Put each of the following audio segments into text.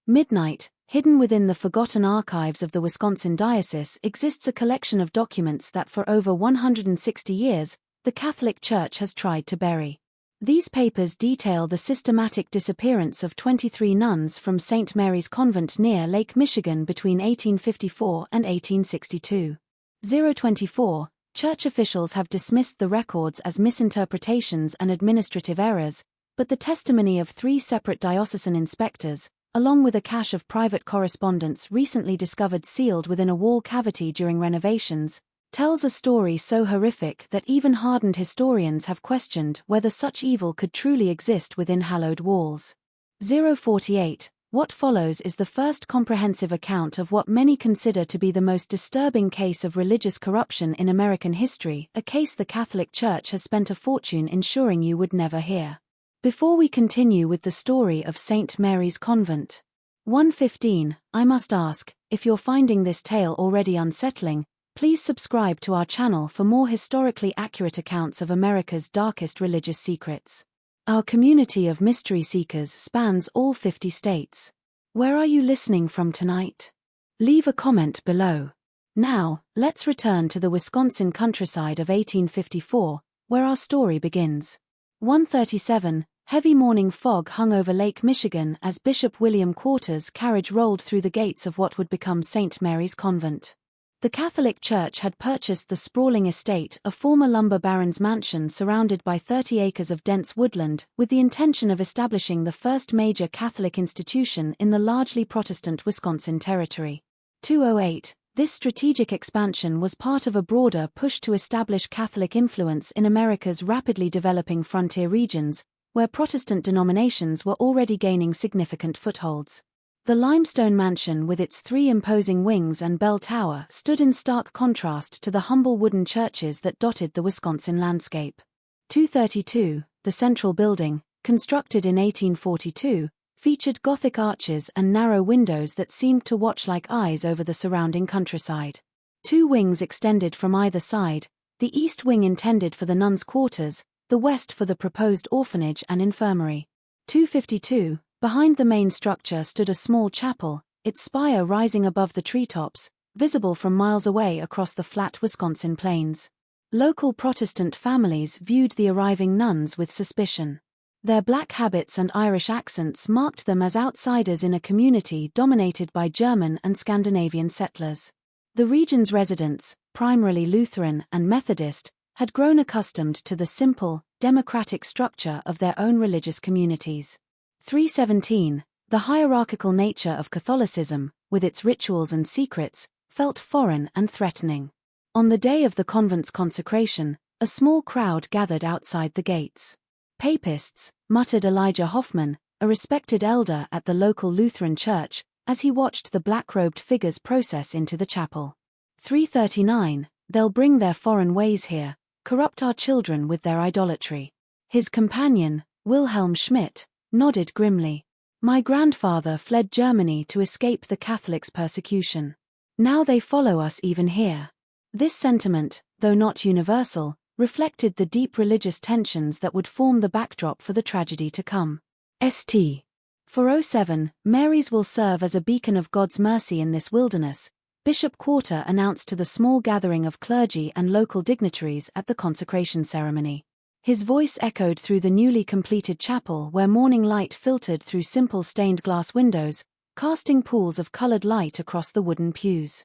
Midnight, hidden within the forgotten archives of the Wisconsin Diocese, exists a collection of documents that for over 160 years, the Catholic Church has tried to bury. These papers detail the systematic disappearance of 23 nuns from St. Mary's Convent near Lake Michigan between 1854 and 1862. 024. Church officials have dismissed the records as misinterpretations and administrative errors, but the testimony of 3 separate diocesan inspectors, along with a cache of private correspondence recently discovered sealed within a wall cavity during renovations, tells a story so horrific that even hardened historians have questioned whether such evil could truly exist within hallowed walls. 048. What follows is the first comprehensive account of what many consider to be the most disturbing case of religious corruption in American history, a case the Catholic Church has spent a fortune ensuring you would never hear. Before we continue with the story of St. Mary's Convent. 115, I must ask, if you're finding this tale already unsettling, please subscribe to our channel for more historically accurate accounts of America's darkest religious secrets. Our community of mystery seekers spans all 50 states. Where are you listening from tonight? Leave a comment below. Now, let's return to the Wisconsin countryside of 1854, where our story begins. 137, heavy morning fog hung over Lake Michigan as Bishop William Quarter's carriage rolled through the gates of what would become St. Mary's Convent. The Catholic Church had purchased the sprawling estate, a former lumber baron's mansion surrounded by 30 acres of dense woodland, with the intention of establishing the first major Catholic institution in the largely Protestant Wisconsin territory. 208. This strategic expansion was part of a broader push to establish Catholic influence in America's rapidly developing frontier regions, where Protestant denominations were already gaining significant footholds. The limestone mansion with its 3 imposing wings and bell tower stood in stark contrast to the humble wooden churches that dotted the Wisconsin landscape. 232, the central building, constructed in 1842, featured Gothic arches and narrow windows that seemed to watch like eyes over the surrounding countryside. 2 wings extended from either side, the east wing intended for the nuns' quarters, the west for the proposed orphanage and infirmary. 252, behind the main structure stood a small chapel, its spire rising above the treetops, visible from miles away across the flat Wisconsin plains. Local Protestant families viewed the arriving nuns with suspicion. Their black habits and Irish accents marked them as outsiders in a community dominated by German and Scandinavian settlers. The region's residents, primarily Lutheran and Methodist, had grown accustomed to the simple, democratic structure of their own religious communities. 317, the hierarchical nature of Catholicism, with its rituals and secrets, felt foreign and threatening. On the day of the convent's consecration, a small crowd gathered outside the gates. Papists, muttered Elijah Hoffman, a respected elder at the local Lutheran church, as he watched the black-robed figures process into the chapel. 339, they'll bring their foreign ways here, corrupt our children with their idolatry. His companion, Wilhelm Schmidt, nodded grimly. My grandfather fled Germany to escape the Catholics' persecution. Now they follow us even here. This sentiment, though not universal, reflected the deep religious tensions that would form the backdrop for the tragedy to come. St. 407, Mary's will serve as a beacon of God's mercy in this wilderness, Bishop Quarter announced to the small gathering of clergy and local dignitaries at the consecration ceremony. His voice echoed through the newly completed chapel where morning light filtered through simple stained glass windows, casting pools of colored light across the wooden pews.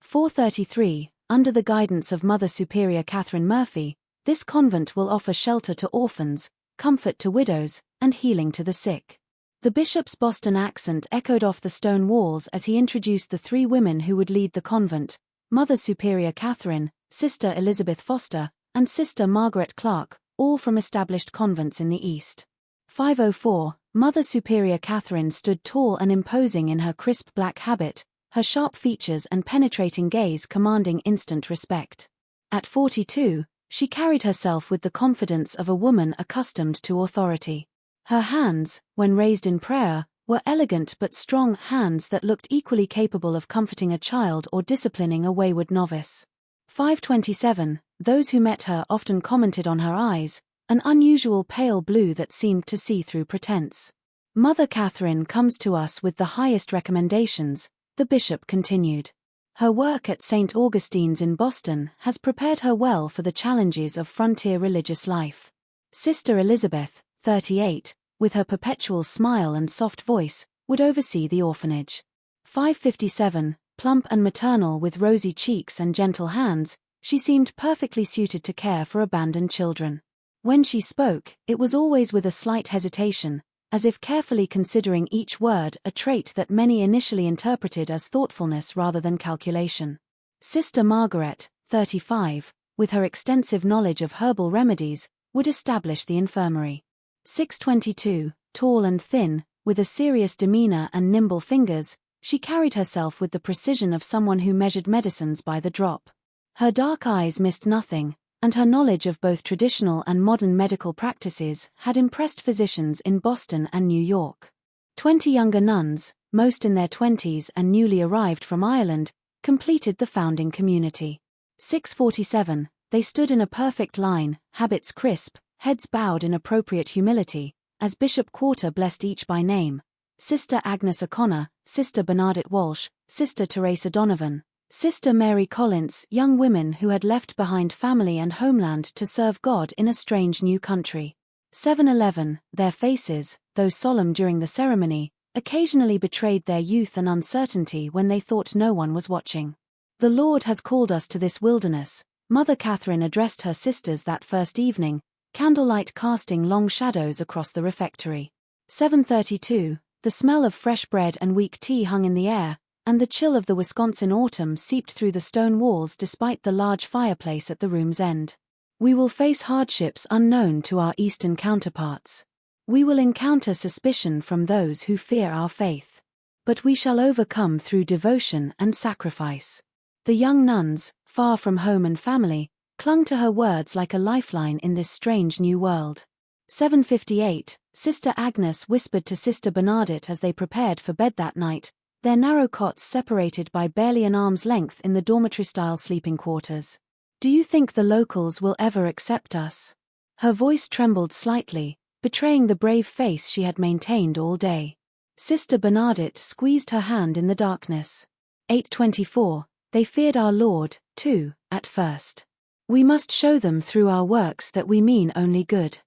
433, under the guidance of Mother Superior Catherine Murphy, this convent will offer shelter to orphans, comfort to widows, and healing to the sick. The bishop's Boston accent echoed off the stone walls as he introduced the 3 women who would lead the convent: Mother Superior Catherine, Sister Elizabeth Foster, and Sister Margaret Clark, all from established convents in the East. 504, Mother Superior Catherine stood tall and imposing in her crisp black habit, her sharp features and penetrating gaze commanding instant respect. At 42, she carried herself with the confidence of a woman accustomed to authority. Her hands, when raised in prayer, were elegant but strong hands that looked equally capable of comforting a child or disciplining a wayward novice. 527, those who met her often commented on her eyes, an unusual pale blue that seemed to see through pretense. Mother Catherine comes to us with the highest recommendations, the bishop continued. Her work at St. Augustine's in Boston has prepared her well for the challenges of frontier religious life. Sister Elizabeth, 38, with her perpetual smile and soft voice, would oversee the orphanage. 557, plump and maternal with rosy cheeks and gentle hands, she seemed perfectly suited to care for abandoned children. When she spoke, it was always with a slight hesitation, as if carefully considering each word, a trait that many initially interpreted as thoughtfulness rather than calculation. Sister Margaret, 35, with her extensive knowledge of herbal remedies, would establish the infirmary. 622, tall and thin, with a serious demeanor and nimble fingers, she carried herself with the precision of someone who measured medicines by the drop. Her dark eyes missed nothing, and her knowledge of both traditional and modern medical practices had impressed physicians in Boston and New York. 20 younger nuns, most in their 20s and newly arrived from Ireland, completed the founding community. 647, they stood in a perfect line, habits crisp, heads bowed in appropriate humility, as Bishop Quarter blessed each by name: Sister Agnes O'Connor, Sister Bernadette Walsh, Sister Teresa Donovan, Sister Mary Collins, young women who had left behind family and homeland to serve God in a strange new country. 711, their faces, though solemn during the ceremony, occasionally betrayed their youth and uncertainty when they thought no one was watching. The Lord has called us to this wilderness, Mother Catherine addressed her sisters that first evening, candlelight casting long shadows across the refectory. 732, the smell of fresh bread and weak tea hung in the air, and the chill of the Wisconsin autumn seeped through the stone walls despite the large fireplace at the room's end. We will face hardships unknown to our Eastern counterparts. We will encounter suspicion from those who fear our faith. But we shall overcome through devotion and sacrifice. The young nuns, far from home and family, clung to her words like a lifeline in this strange new world. 758, Sister Agnes whispered to Sister Bernadette as they prepared for bed that night, their narrow cots separated by barely an arm's length in the dormitory-style sleeping quarters. Do you think the locals will ever accept us? Her voice trembled slightly, betraying the brave face she had maintained all day. Sister Bernadette squeezed her hand in the darkness. 824, they feared our Lord, too, at first. We must show them through our works that we mean only good.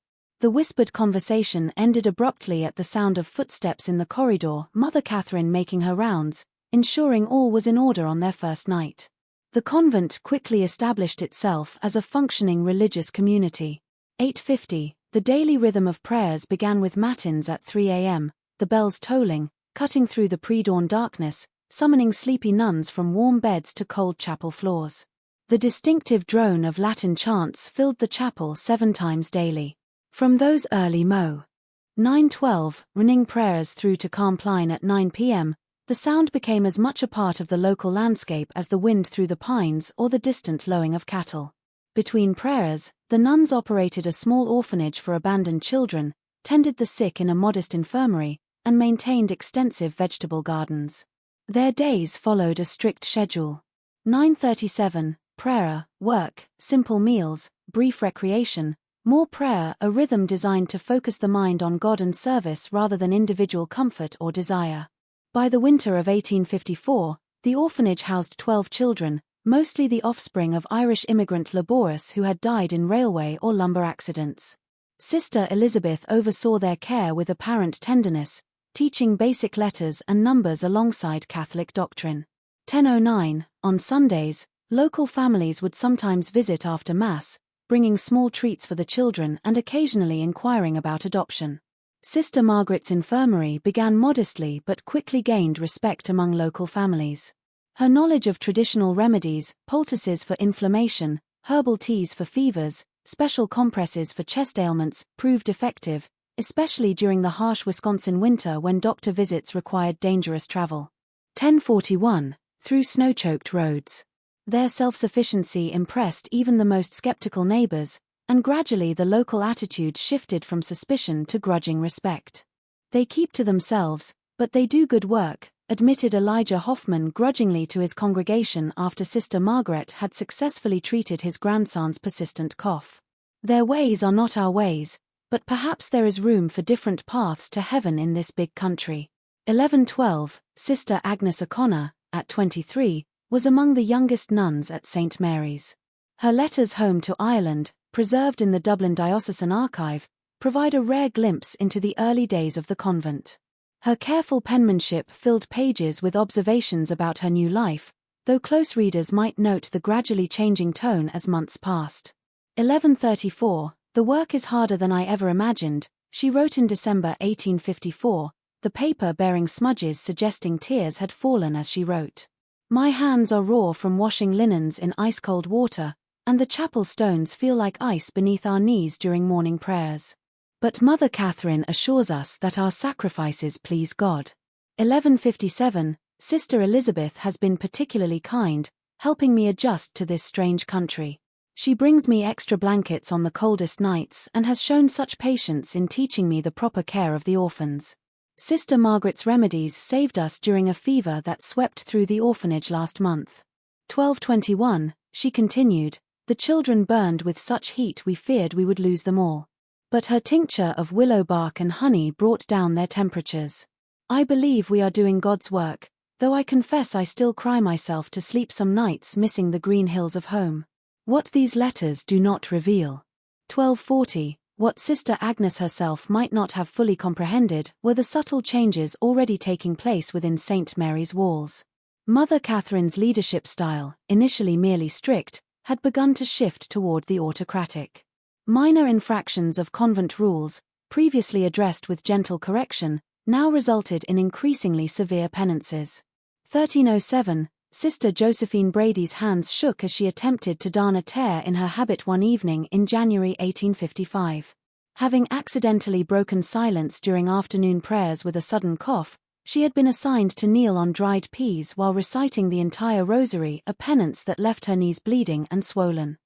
The whispered conversation ended abruptly at the sound of footsteps in the corridor, Mother Catherine making her rounds, ensuring all was in order on their first night. The convent quickly established itself as a functioning religious community. 850, the daily rhythm of prayers began with matins at 3 a.m., the bells tolling, cutting through the pre-dawn darkness, summoning sleepy nuns from warm beds to cold chapel floors. The distinctive drone of Latin chants filled the chapel 7 times daily. From those early Mo. 912, ringing prayers through to Compline at 9 p.m., the sound became as much a part of the local landscape as the wind through the pines or the distant lowing of cattle. Between prayers, the nuns operated a small orphanage for abandoned children, tended the sick in a modest infirmary, and maintained extensive vegetable gardens. Their days followed a strict schedule. 937, prayer, work, simple meals, brief recreation, more prayer, a rhythm designed to focus the mind on God and service rather than individual comfort or desire. By the winter of 1854, the orphanage housed 12 children, mostly the offspring of Irish immigrant labourers who had died in railway or lumber accidents. Sister Elizabeth oversaw their care with apparent tenderness, teaching basic letters and numbers alongside Catholic doctrine. 1009, on Sundays, local families would sometimes visit after Mass, bringing small treats for the children and occasionally inquiring about adoption. Sister Margaret's infirmary began modestly but quickly gained respect among local families. Her knowledge of traditional remedies, poultices for inflammation, herbal teas for fevers, special compresses for chest ailments, proved effective, especially during the harsh Wisconsin winter when doctor visits required dangerous travel. 1041, through snow-choked roads. Their self-sufficiency impressed even the most skeptical neighbors, and gradually the local attitude shifted from suspicion to grudging respect. They keep to themselves, but they do good work, admitted Elijah Hoffman grudgingly to his congregation after Sister Margaret had successfully treated his grandson's persistent cough. Their ways are not our ways, but perhaps there is room for different paths to heaven in this big country. 1112, Sister Agnes O'Connor, at 23, was among the youngest nuns at St. Mary's. Her letters home to Ireland, preserved in the Dublin Diocesan Archive, provide a rare glimpse into the early days of the convent. Her careful penmanship filled pages with observations about her new life, though close readers might note the gradually changing tone as months passed. 1134, "The work is harder than I ever imagined," she wrote in December 1854, the paper bearing smudges suggesting tears had fallen as she wrote. "My hands are raw from washing linens in ice-cold water, and the chapel stones feel like ice beneath our knees during morning prayers. But Mother Catherine assures us that our sacrifices please God." 1157, "Sister Elizabeth has been particularly kind, helping me adjust to this strange country. She brings me extra blankets on the coldest nights and has shown such patience in teaching me the proper care of the orphans. Sister Margaret's remedies saved us during a fever that swept through the orphanage last month." 1221, she continued, "The children burned with such heat we feared we would lose them all. But her tincture of willow bark and honey brought down their temperatures. I believe we are doing God's work, though I confess I still cry myself to sleep some nights missing the green hills of home. What these letters do not reveal." 1240, what Sister Agnes herself might not have fully comprehended were the subtle changes already taking place within St. Mary's walls. Mother Catherine's leadership style, initially merely strict, had begun to shift toward the autocratic. Minor infractions of convent rules, previously addressed with gentle correction, now resulted in increasingly severe penances. 1307, Sister Josephine Brady's hands shook as she attempted to darn a tear in her habit one evening in January 1855. Having accidentally broken silence during afternoon prayers with a sudden cough, she had been assigned to kneel on dried peas while reciting the entire rosary, a penance that left her knees bleeding and swollen.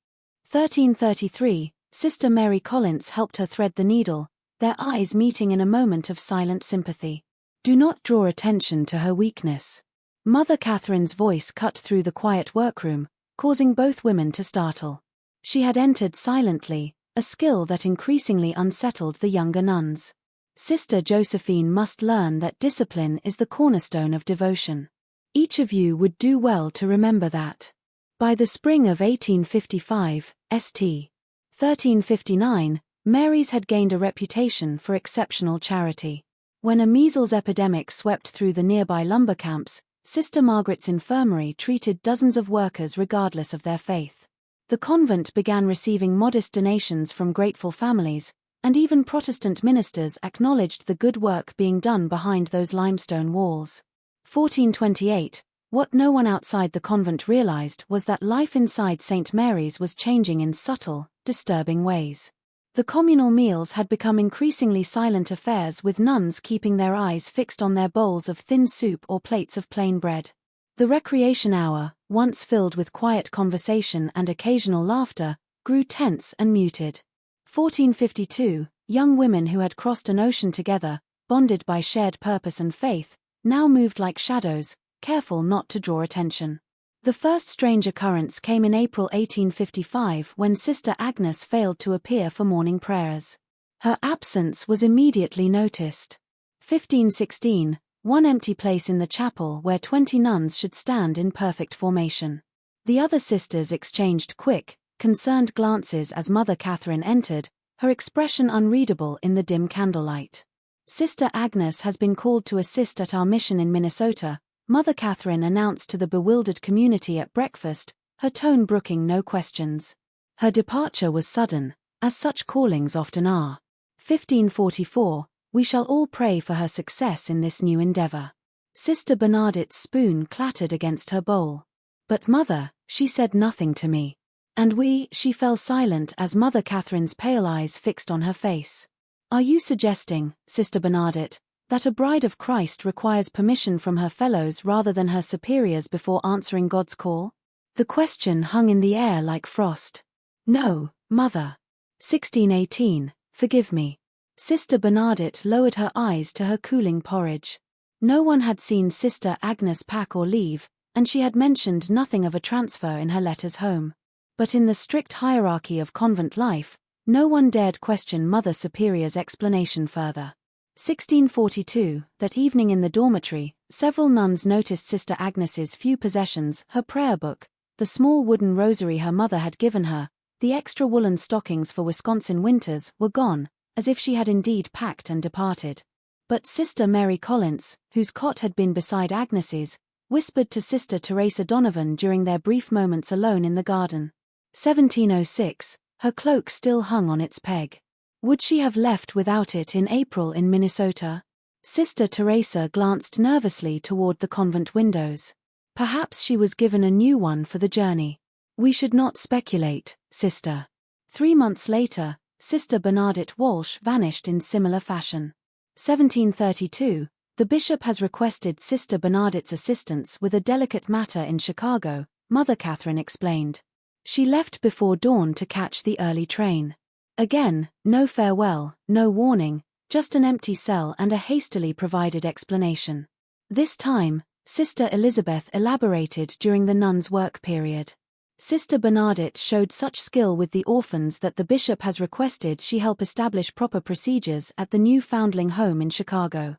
1333, Sister Mary Collins helped her thread the needle, their eyes meeting in a moment of silent sympathy. "Do not draw attention to her weakness." Mother Catherine's voice cut through the quiet workroom, causing both women to startle. She had entered silently, a skill that increasingly unsettled the younger nuns. "Sister Josephine must learn that discipline is the cornerstone of devotion. Each of you would do well to remember that." By the spring of 1855, St. 1359, Mary's had gained a reputation for exceptional charity. When a measles epidemic swept through the nearby lumber camps, Sister Margaret's infirmary treated dozens of workers regardless of their faith. The convent began receiving modest donations from grateful families, and even Protestant ministers acknowledged the good work being done behind those limestone walls. 1428, what no one outside the convent realized was that life inside St. Mary's was changing in subtle, disturbing ways. The communal meals had become increasingly silent affairs, with nuns keeping their eyes fixed on their bowls of thin soup or plates of plain bread. The recreation hour, once filled with quiet conversation and occasional laughter, grew tense and muted. 1452, young women who had crossed an ocean together, bonded by shared purpose and faith, now moved like shadows, careful not to draw attention. The first strange occurrence came in April 1855 when Sister Agnes failed to appear for morning prayers. Her absence was immediately noticed. 1516, one empty place in the chapel where 20 nuns should stand in perfect formation. The other sisters exchanged quick, concerned glances as Mother Catherine entered, her expression unreadable in the dim candlelight. "Sister Agnes has been called to assist at our mission in Minnesota," Mother Catherine announced to the bewildered community at breakfast, her tone brooking no questions. Her departure was sudden, as such callings often are. 1544, we shall all pray for her success in this new endeavor. Sister Bernadette's spoon clattered against her bowl. "But Mother," she said, "nothing to me." And she fell silent as Mother Catherine's pale eyes fixed on her face. "Are you suggesting, Sister Bernadette, that a bride of Christ requires permission from her fellows rather than her superiors before answering God's call?" The question hung in the air like frost. "No, Mother." 1618, forgive me. Sister Bernadette lowered her eyes to her cooling porridge. No one had seen Sister Agnes pack or leave, and she had mentioned nothing of a transfer in her letters home. But in the strict hierarchy of convent life, No one dared question Mother Superior's explanation further. 1642, that evening in the dormitory, several nuns noticed Sister Agnes's few possessions, her prayer book, the small wooden rosary her mother had given her, the extra woolen stockings for Wisconsin winters, were gone, as if she had indeed packed and departed. But Sister Mary Collins, whose cot had been beside Agnes's, whispered to Sister Teresa Donovan during their brief moments alone in the garden. 1706, her cloak still hung on its peg. Would she have left without it in April in Minnesota? Sister Teresa glanced nervously toward the convent windows. Perhaps she was given a new one for the journey. We should not speculate, Sister. 3 months later, Sister Bernadette Walsh vanished in similar fashion. 1732, the bishop has requested Sister Bernadette's assistance with a delicate matter in Chicago, Mother Catherine explained. She left before dawn to catch the early train. Again, no farewell, no warning, just an empty cell and a hastily provided explanation. This time, Sister Elizabeth elaborated during the nuns' work period. Sister Bernadette showed such skill with the orphans that the bishop has requested she help establish proper procedures at the new foundling home in Chicago.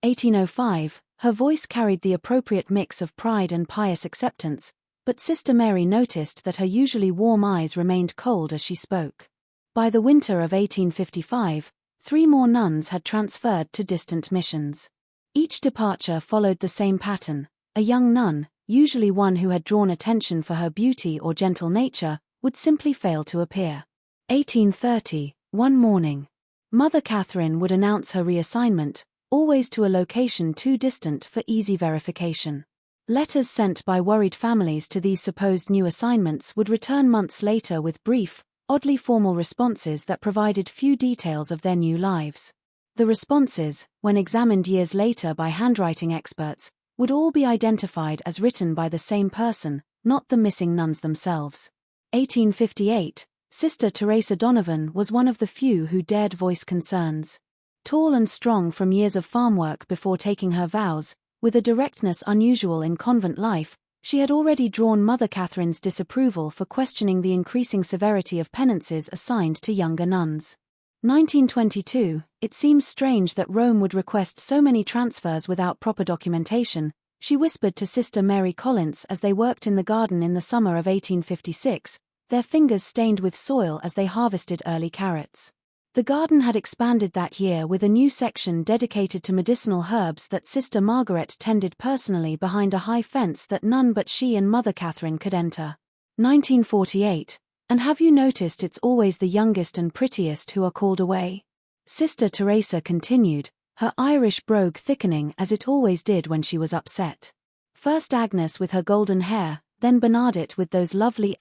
1805, her voice carried the appropriate mix of pride and pious acceptance, but Sister Mary noticed that her usually warm eyes remained cold as she spoke. By the winter of 1855, 3 more nuns had transferred to distant missions. Each departure followed the same pattern. A young nun, usually one who had drawn attention for her beauty or gentle nature, would simply fail to appear. 1830, one morning, Mother Catherine would announce her reassignment, always to a location too distant for easy verification. Letters sent by worried families to these supposed new assignments would return months later with brief, oddly formal responses that provided few details of their new lives. The responses, when examined years later by handwriting experts, would all be identified as written by the same person, not the missing nuns themselves. 1858, Sister Teresa Donovan was one of the few who dared voice concerns. Tall and strong from years of farm work before taking her vows, with a directness unusual in convent life, she had already drawn Mother Catherine's disapproval for questioning the increasing severity of penances assigned to younger nuns. 1922, it seems strange that Rome would request so many transfers without proper documentation, she whispered to Sister Mary Collins as they worked in the garden in the summer of 1856, their fingers stained with soil as they harvested early carrots. The garden had expanded that year with a new section dedicated to medicinal herbs that Sister Margaret tended personally behind a high fence that none but she and Mother Catherine could enter. 1948, and have you noticed it's always the youngest and prettiest who are called away? Sister Teresa continued, her Irish brogue thickening as it always did when she was upset. First Agnes with her golden hair, then Bernadette with those lovely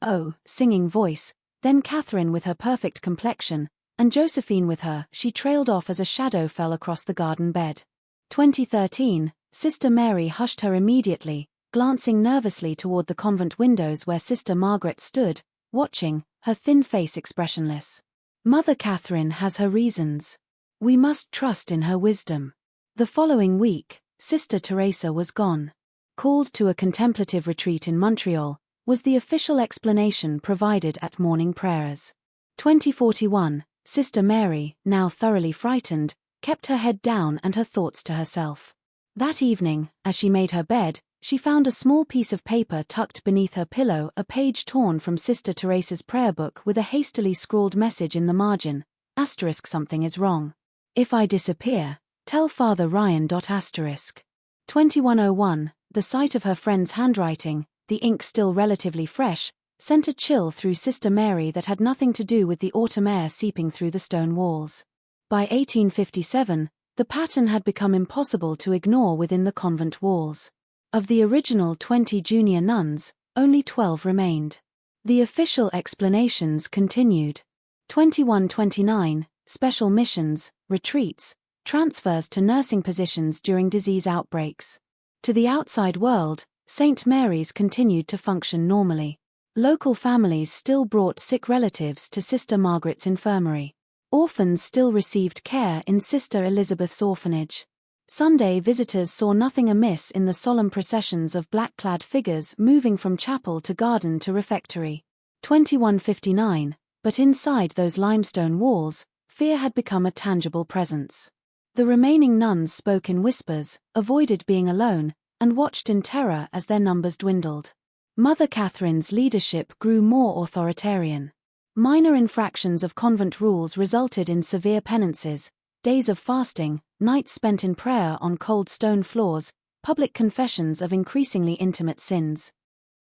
singing voice, then Catherine with her perfect complexion, and Josephine with her, she trailed off as a shadow fell across the garden bed. 2013, Sister Mary hushed her immediately, glancing nervously toward the convent windows where Sister Margaret stood, watching, her thin face expressionless. Mother Catherine has her reasons. We must trust in her wisdom. The following week, Sister Teresa was gone. Called to a contemplative retreat in Montreal, was the official explanation provided at morning prayers. 2041, Sister Mary, now thoroughly frightened, kept her head down and her thoughts to herself. That evening, as she made her bed, she found a small piece of paper tucked beneath her pillow, a page torn from Sister Teresa's prayer book with a hastily scrawled message in the margin, *, something is wrong. If I disappear, tell Father Ryan. 2101, the sight of her friend's handwriting, the ink still relatively fresh, sent a chill through Sister Mary that had nothing to do with the autumn air seeping through the stone walls. By 1857, the pattern had become impossible to ignore within the convent walls. Of the original 20 junior nuns, only 12 remained. The official explanations continued. 2129, special missions, retreats, transfers to nursing positions during disease outbreaks. To the outside world, St. Mary's continued to function normally. Local families still brought sick relatives to Sister Margaret's infirmary. Orphans still received care in Sister Elizabeth's orphanage. Sunday visitors saw nothing amiss in the solemn processions of black-clad figures moving from chapel to garden to refectory. 2159, But inside those limestone walls, fear had become a tangible presence. The remaining nuns spoke in whispers, avoided being alone, and watched in terror as their numbers dwindled. Mother Catherine's leadership grew more authoritarian. Minor infractions of convent rules resulted in severe penances, days of fasting, nights spent in prayer on cold stone floors, public confessions of increasingly intimate sins.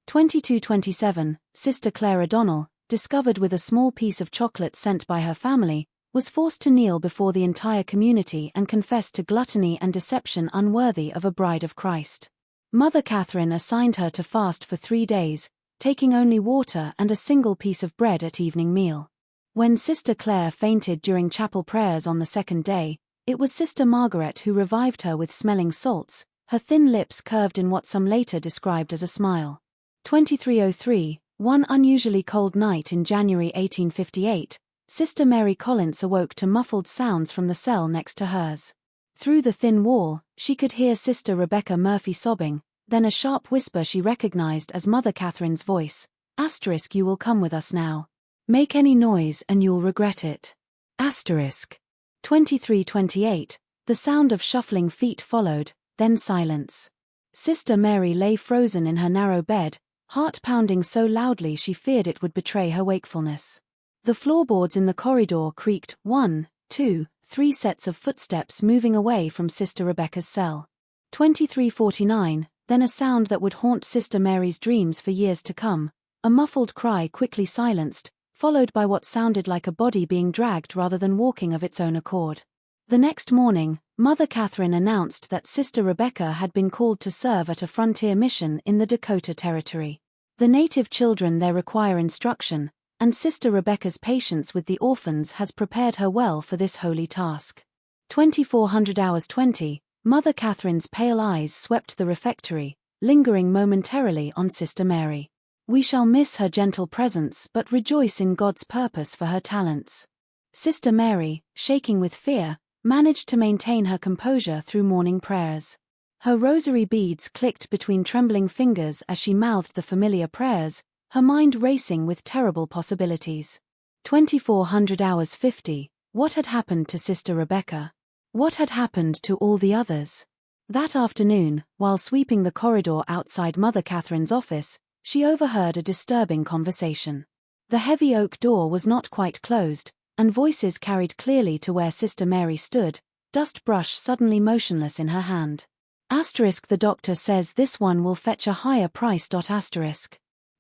2227, Sister Clare O'Donnell, discovered with a small piece of chocolate sent by her family, was forced to kneel before the entire community and confess to gluttony and deception unworthy of a bride of Christ. Mother Catherine assigned her to fast for 3 days, taking only water and a single piece of bread at evening meal. When Sister Clare fainted during chapel prayers on the 2nd day, it was Sister Margaret who revived her with smelling salts, her thin lips curved in what some later described as a smile. 2303, one unusually cold night in January 1858, Sister Mary Collins awoke to muffled sounds from the cell next to hers. Through the thin wall, she could hear Sister Rebecca Murphy sobbing, then a sharp whisper she recognized as Mother Catherine's voice, *, you will come with us now. Make any noise and you'll regret it. * 2328, the sound of shuffling feet followed, then silence. Sister Mary lay frozen in her narrow bed, heart pounding so loudly she feared it would betray her wakefulness. The floorboards in the corridor creaked, 1, 2, 3 sets of footsteps moving away from Sister Rebecca's cell. 2349, then a sound that would haunt Sister Mary's dreams for years to come, a muffled cry quickly silenced, followed by what sounded like a body being dragged rather than walking of its own accord. The next morning, Mother Catherine announced that Sister Rebecca had been called to serve at a frontier mission in the Dakota Territory. The native children there require instruction, and Sister Rebecca's patience with the orphans has prepared her well for this holy task. 2400 hours 20, Mother Catherine's pale eyes swept the refectory, lingering momentarily on Sister Mary. We shall miss her gentle presence but rejoice in God's purpose for her talents. Sister Mary, shaking with fear, managed to maintain her composure through morning prayers. Her rosary beads clicked between trembling fingers as she mouthed the familiar prayers, her mind racing with terrible possibilities. 2400 hours 50, what had happened to Sister Rebecca? What had happened to all the others? That afternoon, while sweeping the corridor outside Mother Catherine's office, she overheard a disturbing conversation. The heavy oak door was not quite closed, and voices carried clearly to where Sister Mary stood, dust brush suddenly motionless in her hand. * the doctor says this one will fetch a higher price. *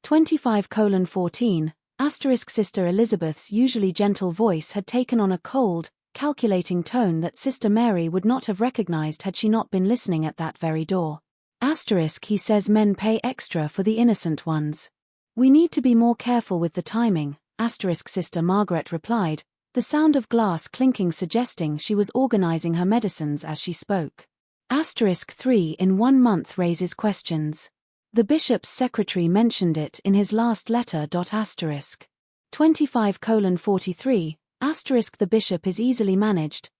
25:14, Sister Elizabeth's usually gentle voice had taken on a cold, calculating tone that Sister Mary would not have recognized had she not been listening at that very door. He says men pay extra for the innocent ones. We need to be more careful with the timing, Sister Margaret replied, the sound of glass clinking suggesting she was organizing her medicines as she spoke. 3 in 1 month raises questions. The bishop's secretary mentioned it in his last letter. 25:43, the bishop is easily managed.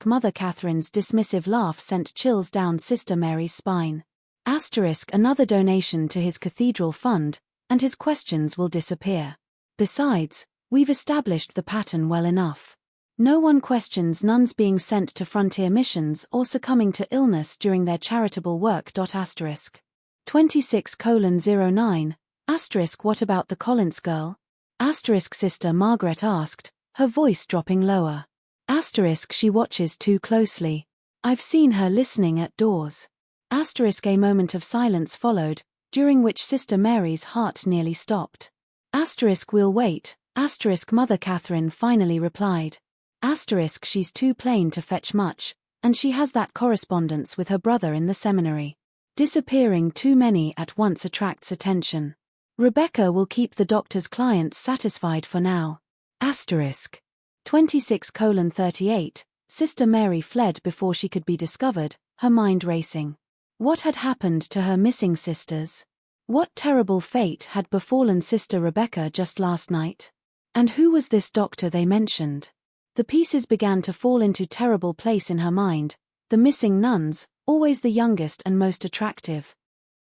Mother Catherine's dismissive laugh sent chills down Sister Mary's spine. Another donation to his cathedral fund, and his questions will disappear. Besides, we've established the pattern well enough. No one questions nuns being sent to frontier missions or succumbing to illness during their charitable work. 26:09, what about the Collins girl? Sister Margaret asked, her voice dropping lower. She watches too closely. I've seen her listening at doors. A moment of silence followed, during which Sister Mary's heart nearly stopped. We'll wait, Mother Catherine finally replied. She's too plain to fetch much, and she has that correspondence with her brother in the seminary. Disappearing too many at once attracts attention. Rebecca will keep the doctor's clients satisfied for now. 26:38, Sister Mary fled before she could be discovered, her mind racing. What had happened to her missing sisters? What terrible fate had befallen Sister Rebecca just last night? And who was this doctor they mentioned? The pieces began to fall into terrible place in her mind, the missing nuns, always the youngest and most attractive.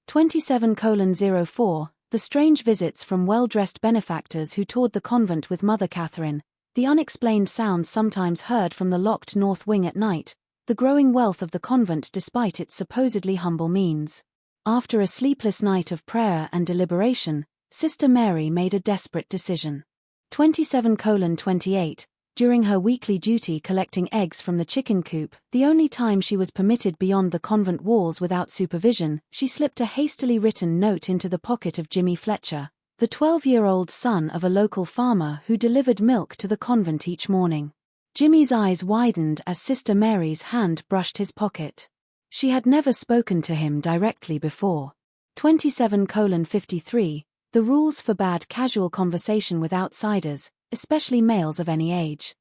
27:04, the strange visits from well-dressed benefactors who toured the convent with Mother Catherine, the unexplained sounds sometimes heard from the locked north wing at night, the growing wealth of the convent despite its supposedly humble means. After a sleepless night of prayer and deliberation, Sister Mary made a desperate decision. 27:28, during her weekly duty collecting eggs from the chicken coop, the only time she was permitted beyond the convent walls without supervision, she slipped a hastily written note into the pocket of Jimmy Fletcher, the 12-year-old son of a local farmer who delivered milk to the convent each morning. Jimmy's eyes widened as Sister Mary's hand brushed his pocket. She had never spoken to him directly before. 27:53, the rules forbade casual conversation with outsiders, especially males of any age.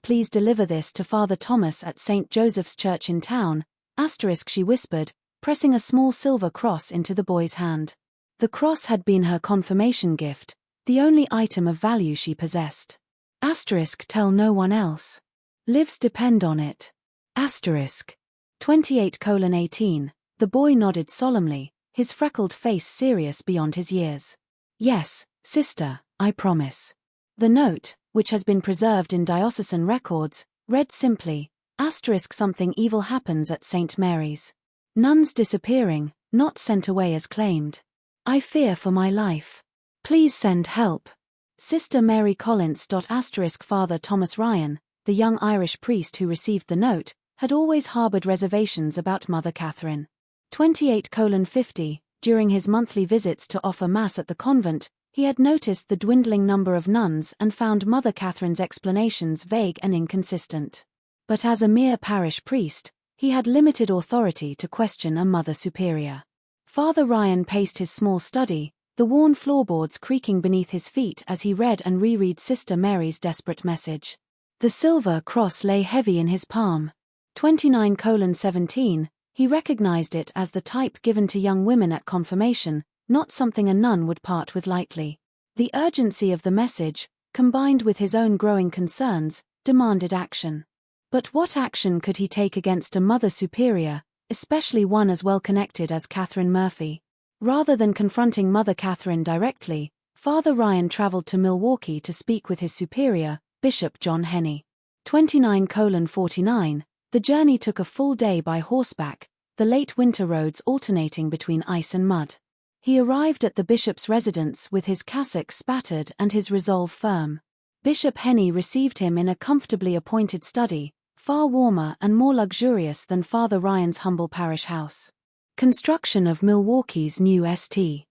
Please deliver this to Father Thomas at St. Joseph's Church in town, she whispered, pressing a small silver cross into the boy's hand. The cross had been her confirmation gift, the only item of value she possessed. Tell no one else. Lives depend on it. 28:18, the boy nodded solemnly, his freckled face serious beyond his years. Yes, sister, I promise. The note, which has been preserved in diocesan records, read simply, something evil happens at St. Mary's. Nuns disappearing, not sent away as claimed. I fear for my life. Please send help. Sister Mary Collins. Father Thomas Ryan, the young Irish priest who received the note, had always harbored reservations about Mother Catherine. 28:50, during his monthly visits to offer Mass at the convent, he had noticed the dwindling number of nuns and found Mother Catherine's explanations vague and inconsistent. But as a mere parish priest, he had limited authority to question a Mother Superior. Father Ryan paced his small study, the worn floorboards creaking beneath his feet as he read and reread Sister Mary's desperate message. The silver cross lay heavy in his palm. 29:17, he recognized it as the type given to young women at confirmation, not something a nun would part with lightly. The urgency of the message, combined with his own growing concerns, demanded action. But what action could he take against a Mother Superior, especially one as well-connected as Catherine Murphy? Rather than confronting Mother Catherine directly, Father Ryan traveled to Milwaukee to speak with his superior, Bishop John Henney. 29:49, the journey took a full day by horseback, the late winter roads alternating between ice and mud. He arrived at the bishop's residence with his cassock spattered and his resolve firm. Bishop Henney received him in a comfortably appointed study, far warmer and more luxurious than Father Ryan's humble parish house. Construction of Milwaukee's new St.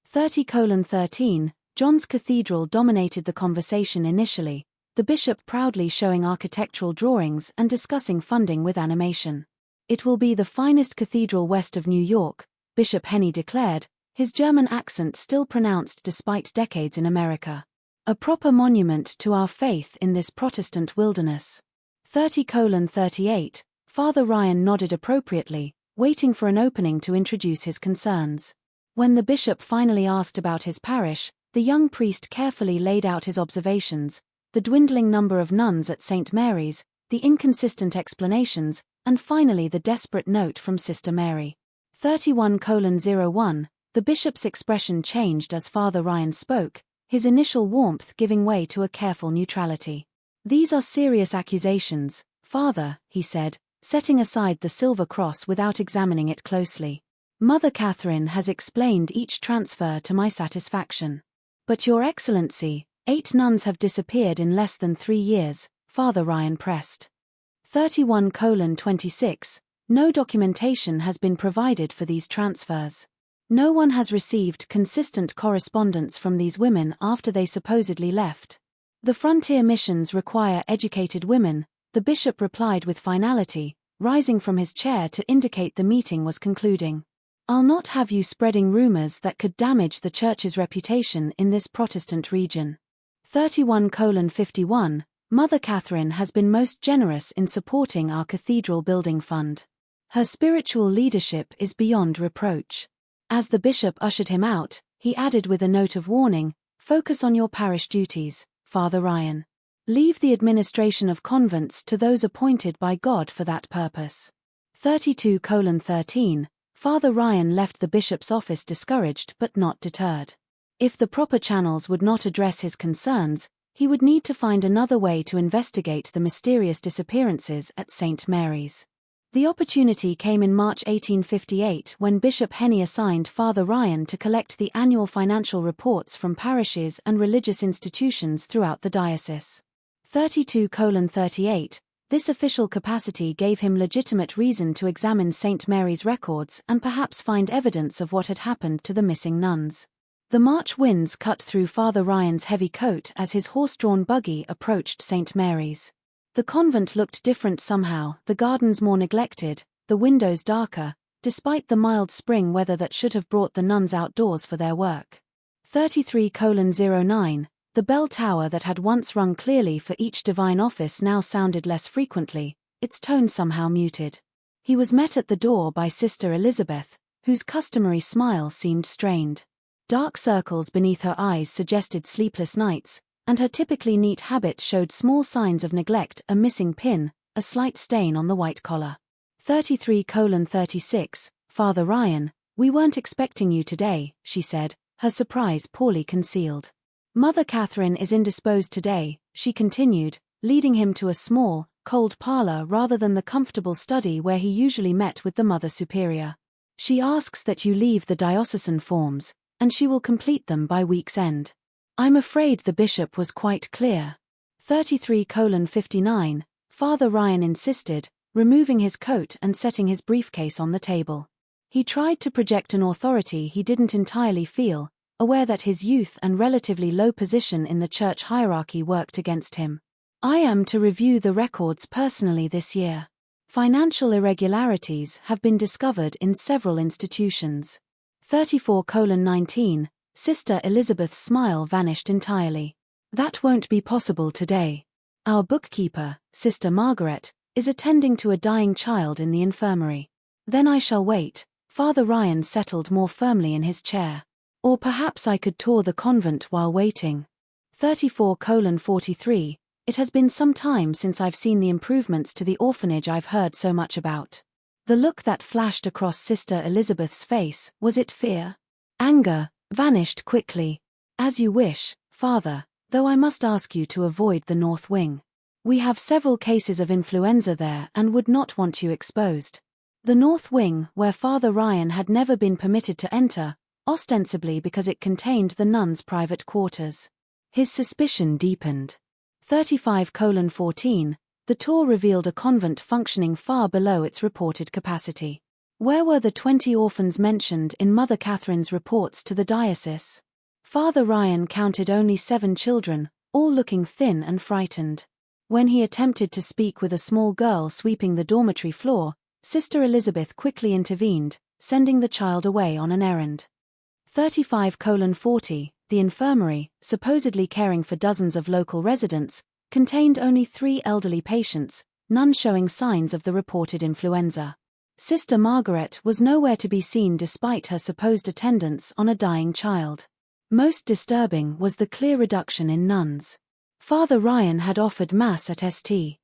30:13, John's Cathedral dominated the conversation initially, the bishop proudly showing architectural drawings and discussing funding with animation. It will be the finest cathedral west of New York, Bishop Henney declared, his German accent still pronounced despite decades in America. A proper monument to our faith in this Protestant wilderness. 30:38, Father Ryan nodded appropriately, waiting for an opening to introduce his concerns. When the bishop finally asked about his parish, the young priest carefully laid out his observations, the dwindling number of nuns at St. Mary's, the inconsistent explanations, and finally the desperate note from Sister Mary. 31:01, the bishop's expression changed as Father Ryan spoke, his initial warmth giving way to a careful neutrality. These are serious accusations, Father, he said, setting aside the silver cross without examining it closely. Mother Catherine has explained each transfer to my satisfaction. But Your Excellency, 8 nuns have disappeared in less than 3 years, Father Ryan pressed. 31:26, no documentation has been provided for these transfers. No one has received consistent correspondence from these women after they supposedly left. The frontier missions require educated women, the bishop replied with finality, rising from his chair to indicate the meeting was concluding. I'll not have you spreading rumors that could damage the church's reputation in this Protestant region. 31:51, Mother Catherine has been most generous in supporting our cathedral building fund. Her spiritual leadership is beyond reproach. As the bishop ushered him out, he added with a note of warning, focus on your parish duties, Father Ryan. Leave the administration of convents to those appointed by God for that purpose. 32:13, Father Ryan left the bishop's office discouraged but not deterred. If the proper channels would not address his concerns, he would need to find another way to investigate the mysterious disappearances at St. Mary's. The opportunity came in March 1858 when Bishop Henny assigned Father Ryan to collect the annual financial reports from parishes and religious institutions throughout the diocese. 32:38, this official capacity gave him legitimate reason to examine St. Mary's records and perhaps find evidence of what had happened to the missing nuns. The March winds cut through Father Ryan's heavy coat as his horse-drawn buggy approached St. Mary's. The convent looked different somehow, the gardens more neglected, the windows darker, despite the mild spring weather that should have brought the nuns outdoors for their work. 33:09, the bell tower that had once rung clearly for each divine office now sounded less frequently, its tone somehow muted. He was met at the door by Sister Elizabeth, whose customary smile seemed strained. Dark circles beneath her eyes suggested sleepless nights, and her typically neat habit showed small signs of neglect: a missing pin, a slight stain on the white collar. 33:36, Father Ryan, we weren't expecting you today, she said, her surprise poorly concealed. Mother Catherine is indisposed today, she continued, leading him to a small, cold parlor rather than the comfortable study where he usually met with the Mother Superior. She asks that you leave the diocesan forms, and she will complete them by week's end. I'm afraid the bishop was quite clear. 33:59, Father Ryan insisted, removing his coat and setting his briefcase on the table. He tried to project an authority he didn't entirely feel, aware that his youth and relatively low position in the church hierarchy worked against him. I am to review the records personally this year. Financial irregularities have been discovered in several institutions. 34:19, Sister Elizabeth's smile vanished entirely. That won't be possible today. Our bookkeeper, Sister Margaret, is attending to a dying child in the infirmary. Then I shall wait. Father Ryan settled more firmly in his chair. Or perhaps I could tour the convent while waiting. 34:43, it has been some time since I've seen the improvements to the orphanage I've heard so much about. The look that flashed across Sister Elizabeth's face, was it fear? Anger? Vanished quickly. As you wish, Father, though I must ask you to avoid the north wing. We have several cases of influenza there and would not want you exposed. The north wing, where Father Ryan had never been permitted to enter, ostensibly because it contained the nuns' private quarters. His suspicion deepened. 35:14, the tour revealed a convent functioning far below its reported capacity. Where were the 20 orphans mentioned in Mother Catherine's reports to the diocese? Father Ryan counted only 7 children, all looking thin and frightened. When he attempted to speak with a small girl sweeping the dormitory floor, Sister Elizabeth quickly intervened, sending the child away on an errand. 35:40, the infirmary, supposedly caring for dozens of local residents, contained only 3 elderly patients, none showing signs of the reported influenza. Sister Margaret was nowhere to be seen despite her supposed attendance on a dying child. Most disturbing was the clear reduction in nuns. Father Ryan had offered Mass at St.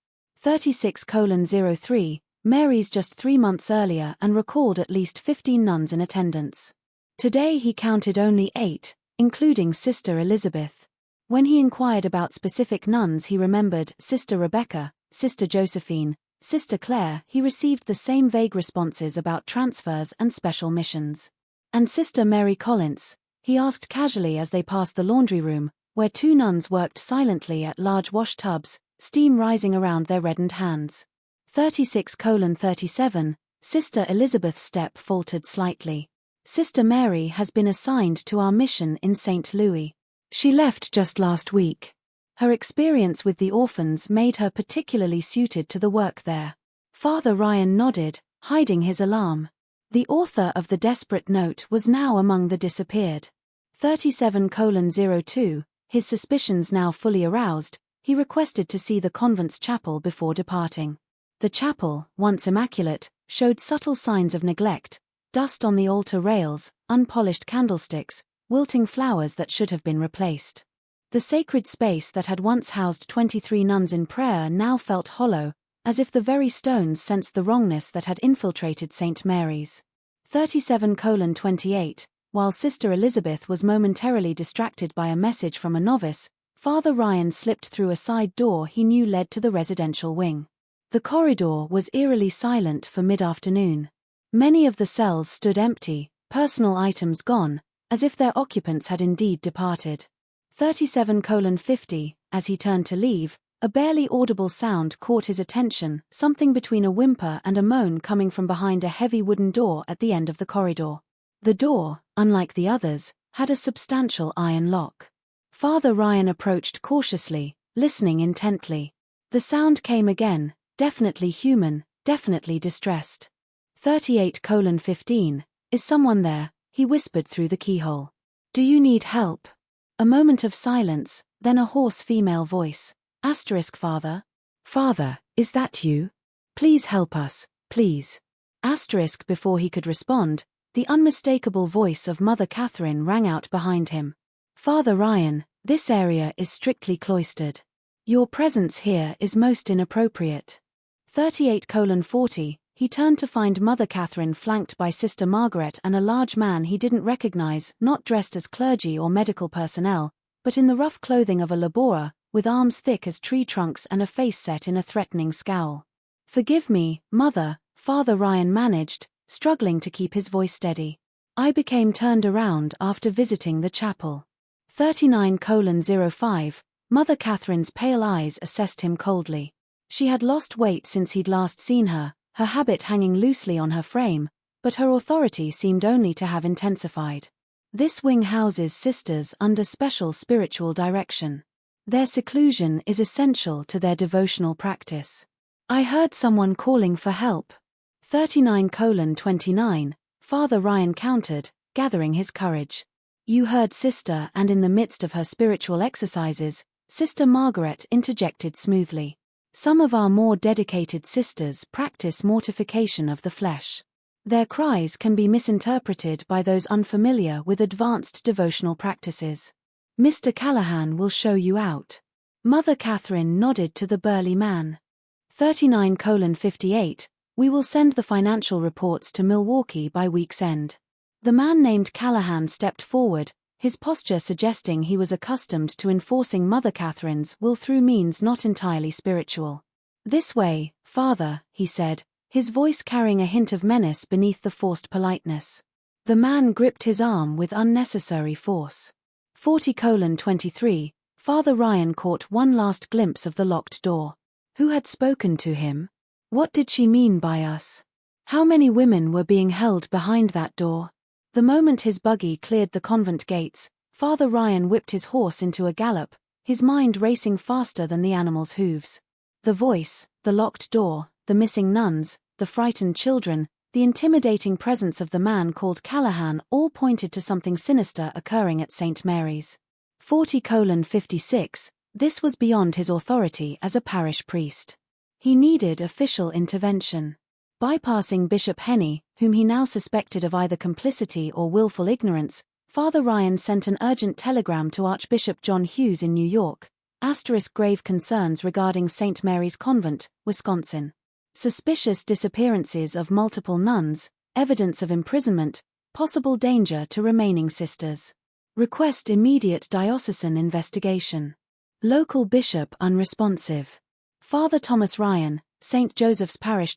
36:03, Mary's just 3 months earlier and recalled at least 15 nuns in attendance. Today he counted only 8, including Sister Elizabeth. When he inquired about specific nuns he remembered Sister Rebecca, Sister Josephine, Sister Clare. He received the same vague responses about transfers and special missions. And Sister Mary Collins, he asked casually as they passed the laundry room, where 2 nuns worked silently at large wash tubs, steam rising around their reddened hands. 36:37, Sister Elizabeth's step faltered slightly. Sister Mary has been assigned to our mission in St. Louis. She left just last week. Her experience with the orphans made her particularly suited to the work there. Father Ryan nodded, hiding his alarm. The author of the desperate note was now among the disappeared. 37:02, his suspicions now fully aroused, he requested to see the convent's chapel before departing. The chapel, once immaculate, showed subtle signs of neglect: dust on the altar rails, unpolished candlesticks, wilting flowers that should have been replaced. The sacred space that had once housed 23 nuns in prayer now felt hollow, as if the very stones sensed the wrongness that had infiltrated St. Mary's. 37:28, while Sister Elizabeth was momentarily distracted by a message from a novice, Father Ryan slipped through a side door he knew led to the residential wing. The corridor was eerily silent for mid-afternoon. Many of the cells stood empty, personal items gone, as if their occupants had indeed departed. 37:50, as he turned to leave, a barely audible sound caught his attention, something between a whimper and a moan coming from behind a heavy wooden door at the end of the corridor. The door, unlike the others, had a substantial iron lock. Father Ryan approached cautiously, listening intently. The sound came again, definitely human, definitely distressed. 38:15, is someone there? He whispered through the keyhole. Do you need help? A moment of silence, then a hoarse female voice. Father? Father, is that you? Please help us, please. Before he could respond, the unmistakable voice of Mother Catherine rang out behind him. Father Ryan, this area is strictly cloistered. Your presence here is most inappropriate. 38:40, he turned to find Mother Catherine flanked by Sister Margaret and a large man he didn't recognize, not dressed as clergy or medical personnel, but in the rough clothing of a laborer, with arms thick as tree trunks and a face set in a threatening scowl. Forgive me, Mother, Father Ryan managed, struggling to keep his voice steady. I became turned around after visiting the chapel. 39:05, Mother Catherine's pale eyes assessed him coldly. She had lost weight since he'd last seen her, her habit hanging loosely on her frame, but her authority seemed only to have intensified. This wing houses sisters under special spiritual direction. Their seclusion is essential to their devotional practice. I heard someone calling for help. 39:29, Father Ryan countered, gathering his courage. You heard Sister, and in the midst of her spiritual exercises, Sister Margaret interjected smoothly. Some of our more dedicated sisters practice mortification of the flesh. Their cries can be misinterpreted by those unfamiliar with advanced devotional practices. Mr. Callahan will show you out. Mother Catherine nodded to the burly man. 39:58, we will send the financial reports to Milwaukee by week's end. The man named Callahan stepped forward, his posture suggesting he was accustomed to enforcing Mother Catherine's will through means not entirely spiritual. This way, Father, he said, his voice carrying a hint of menace beneath the forced politeness. The man gripped his arm with unnecessary force. 40:23, Father Ryan caught one last glimpse of the locked door. Who had spoken to him? What did she mean by us? How many women were being held behind that door? The moment his buggy cleared the convent gates, Father Ryan whipped his horse into a gallop, his mind racing faster than the animal's hooves. The voice, the locked door, the missing nuns, the frightened children, the intimidating presence of the man called Callahan all pointed to something sinister occurring at St. Mary's. 40:56, this was beyond his authority as a parish priest. He needed official intervention. Bypassing Bishop Henney, whom he now suspected of either complicity or willful ignorance, Father Ryan sent an urgent telegram to Archbishop John Hughes in New York, grave concerns regarding St. Mary's Convent, Wisconsin. Suspicious disappearances of multiple nuns, evidence of imprisonment, possible danger to remaining sisters. Request immediate diocesan investigation. Local bishop unresponsive. Father Thomas Ryan, St. Joseph's Parish.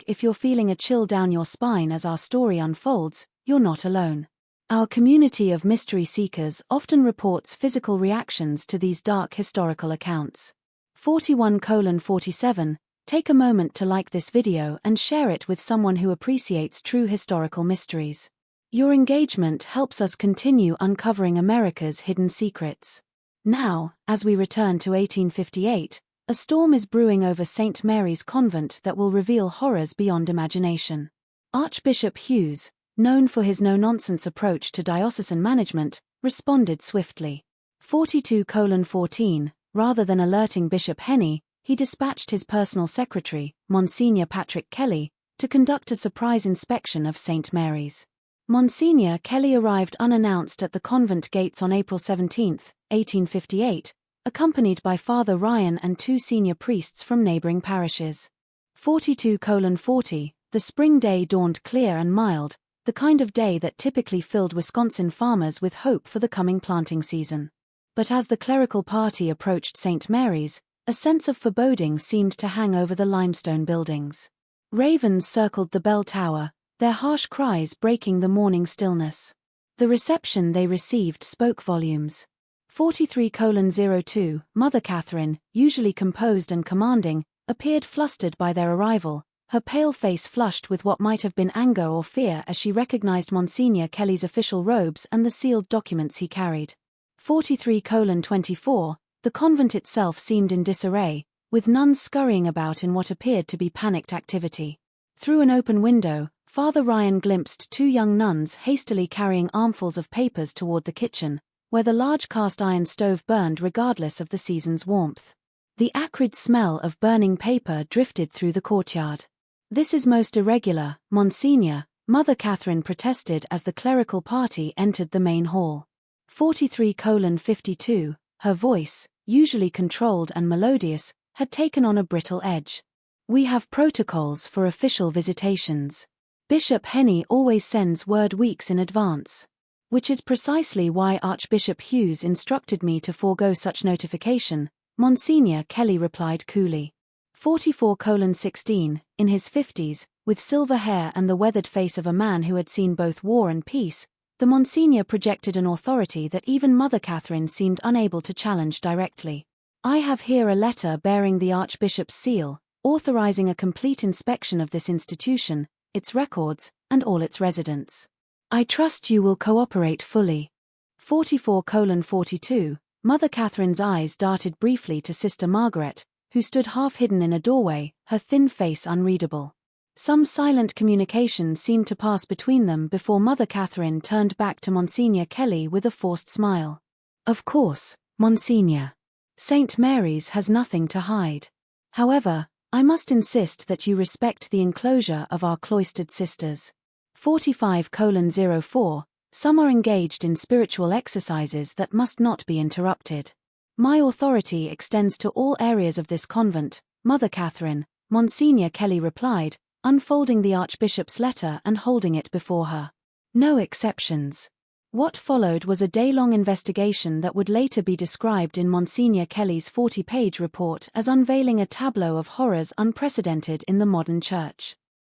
If you're feeling a chill down your spine as our story unfolds, you're not alone. Our community of mystery seekers often reports physical reactions to these dark historical accounts. 41:47, take a moment to like this video and share it with someone who appreciates true historical mysteries. Your engagement helps us continue uncovering America's hidden secrets. Now, as we return to 1858, a storm is brewing over St. Mary's Convent that will reveal horrors beyond imagination. Archbishop Hughes, known for his no-nonsense approach to diocesan management, responded swiftly. 42:14, rather than alerting Bishop Henney, he dispatched his personal secretary, Monsignor Patrick Kelly, to conduct a surprise inspection of St. Mary's. Monsignor Kelly arrived unannounced at the convent gates on April 17, 1858, accompanied by Father Ryan and two senior priests from neighboring parishes. 42:40, The spring day dawned clear and mild, the kind of day that typically filled Wisconsin farmers with hope for the coming planting season. But as the clerical party approached St. Mary's, a sense of foreboding seemed to hang over the limestone buildings. Ravens circled the bell tower, their harsh cries breaking the morning stillness. The reception they received spoke volumes. 43:02, Mother Catherine, usually composed and commanding, appeared flustered by their arrival, her pale face flushed with what might have been anger or fear as she recognized Monsignor Kelly's official robes and the sealed documents he carried. 43:24, the convent itself seemed in disarray, with nuns scurrying about in what appeared to be panicked activity. Through an open window, Father Ryan glimpsed two young nuns hastily carrying armfuls of papers toward the kitchen, where the large cast-iron stove burned regardless of the season's warmth. The acrid smell of burning paper drifted through the courtyard. "This is most irregular, Monsignor," Mother Catherine protested as the clerical party entered the main hall. 43:52, her voice, usually controlled and melodious, had taken on a brittle edge. "We have protocols for official visitations. Bishop Henny always sends word weeks in advance. Which is precisely why Archbishop Hughes instructed me to forego such notification," Monsignor Kelly replied coolly. 44:16, in his 50s, with silver hair and the weathered face of a man who had seen both war and peace, the Monsignor projected an authority that even Mother Catherine seemed unable to challenge directly. "I have here a letter bearing the Archbishop's seal, authorizing a complete inspection of this institution, its records, and all its residents. I trust you will cooperate fully." 44:42, Mother Catherine's eyes darted briefly to Sister Margaret, who stood half-hidden in a doorway, her thin face unreadable. Some silent communication seemed to pass between them before Mother Catherine turned back to Monsignor Kelly with a forced smile. "Of course, Monsignor. St. Mary's has nothing to hide. However, I must insist that you respect the enclosure of our cloistered sisters." 45:04, some are engaged in spiritual exercises that must not be interrupted. "My authority extends to all areas of this convent, Mother Catherine," Monsignor Kelly replied, unfolding the Archbishop's letter and holding it before her. "No exceptions." What followed was a day-long investigation that would later be described in Monsignor Kelly's 40-page report as unveiling a tableau of horrors unprecedented in the modern church.